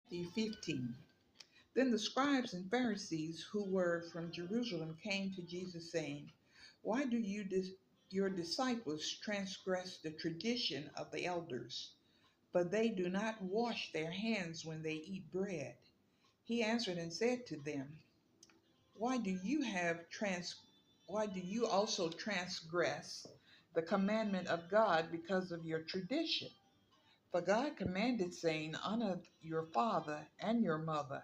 15. Then the scribes and Pharisees who were from Jerusalem came to Jesus, saying, Why do your disciples transgress the tradition of the elders? For they do not wash their hands when they eat bread. He answered and said to them, Why do you why do you also transgress the commandment of God because of your tradition? For God commanded, saying, Honor your father and your mother.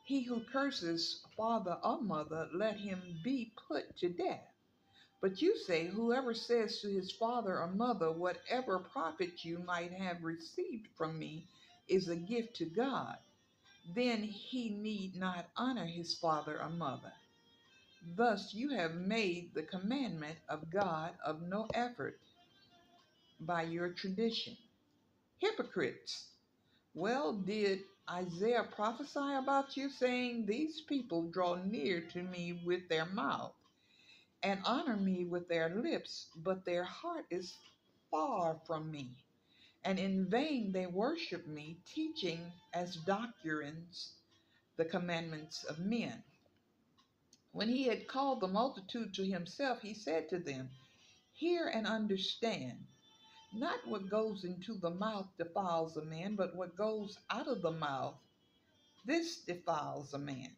He who curses father or mother, let him be put to death. But you say, Whoever says to his father or mother, Whatever profit you might have received from me is a gift to God, then he need not honor his father or mother. Thus you have made the commandment of God of no effort by your tradition. Hypocrites! Well did Isaiah prophesy about you, saying, These people draw near to me with their mouth and honor me with their lips, but their heart is far from me. And in vain they worship me, teaching as doctrines the commandments of men. When he had called the multitude to himself, he said to them, Hear and understand. Not what goes into the mouth defiles a man, but what goes out of the mouth, this defiles a man.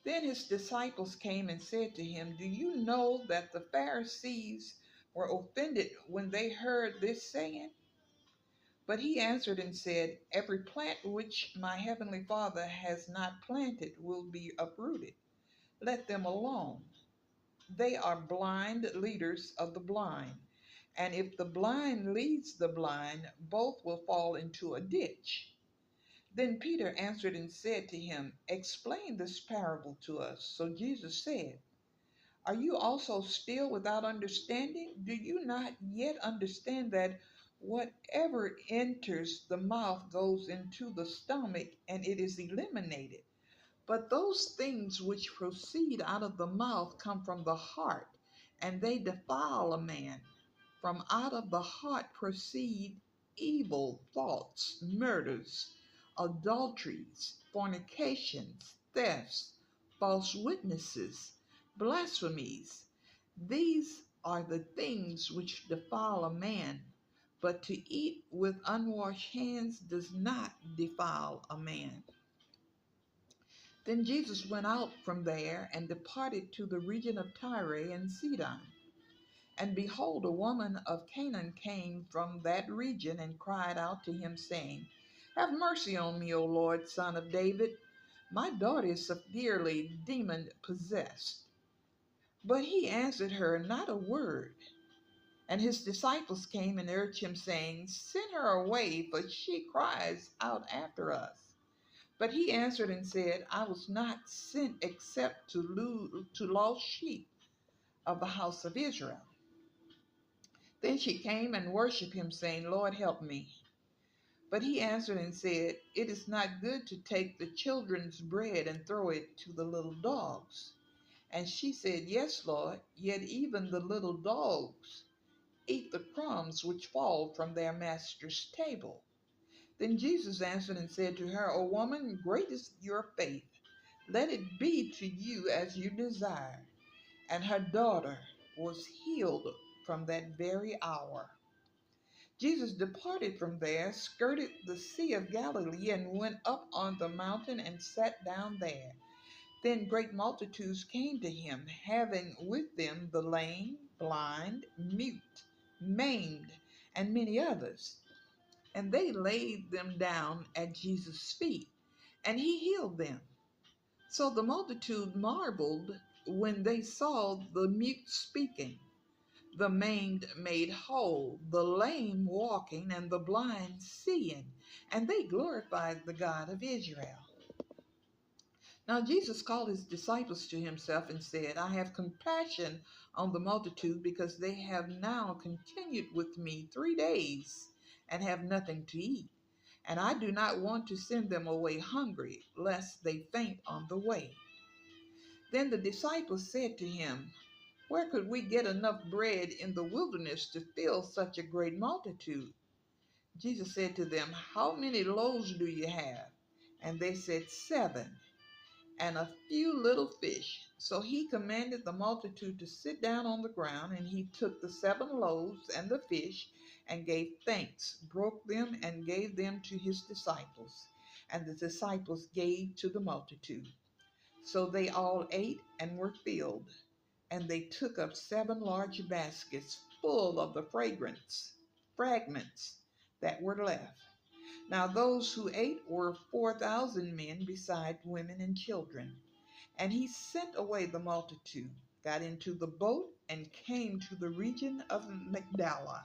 Then his disciples came and said to him, Do you know that the Pharisees were offended when they heard this saying? But he answered and said, Every plant which my heavenly Father has not planted will be uprooted. Let them alone. They are blind leaders of the blind. And if the blind leads the blind, both will fall into a ditch. Then Peter answered and said to him, Explain this parable to us. So Jesus said, Are you also still without understanding? Do you not yet understand that whatever enters the mouth goes into the stomach and it is eliminated? But those things which proceed out of the mouth come from the heart, and they defile a man. From out of the heart proceed evil thoughts, murders, adulteries, fornications, thefts, false witnesses, blasphemies. These are the things which defile a man, but to eat with unwashed hands does not defile a man. Then Jesus went out from there and departed to the region of Tyre and Sidon. And behold, a woman of Canaan came from that region and cried out to him, saying, Have mercy on me, O Lord, son of David. My daughter is severely demon possessed. But he answered her not a word. And his disciples came and urged him, saying, Send her away, for she cries out after us. But he answered and said, I was not sent except to lost sheep of the house of Israel. Then she came and worshipped him, saying, Lord, help me. But he answered and said, It is not good to take the children's bread and throw it to the little dogs. And she said, Yes, Lord, yet even the little dogs eat the crumbs which fall from their master's table. Then Jesus answered and said to her, O woman, great is your faith. Let it be to you as you desire. And her daughter was healed from that very hour. Jesus departed from there, skirted the Sea of Galilee, and went up on the mountain and sat down there. Then great multitudes came to him, having with them the lame, blind, mute, maimed, and many others. And they laid them down at Jesus' feet, and he healed them. So the multitude marveled when they saw the mute speaking, the maimed made whole, the lame walking, and the blind seeing, and they glorified the God of Israel. Now Jesus called his disciples to himself and said, I have compassion on the multitude, because they have now continued with me 3 days and have nothing to eat. And I do not want to send them away hungry, lest they faint on the way. Then the disciples said to him, Where could we get enough bread in the wilderness to fill such a great multitude? Jesus said to them, How many loaves do you have? And they said, 7, and a few little fish. So he commanded the multitude to sit down on the ground, and he took the 7 loaves and the fish, and gave thanks, broke them, and gave them to his disciples. And the disciples gave to the multitude. So they all ate and were filled. And they took up 7 large baskets full of the fragments that were left. Now those who ate were 4,000 men, beside women and children. And he sent away the multitude, got into the boat, and came to the region of Magdala.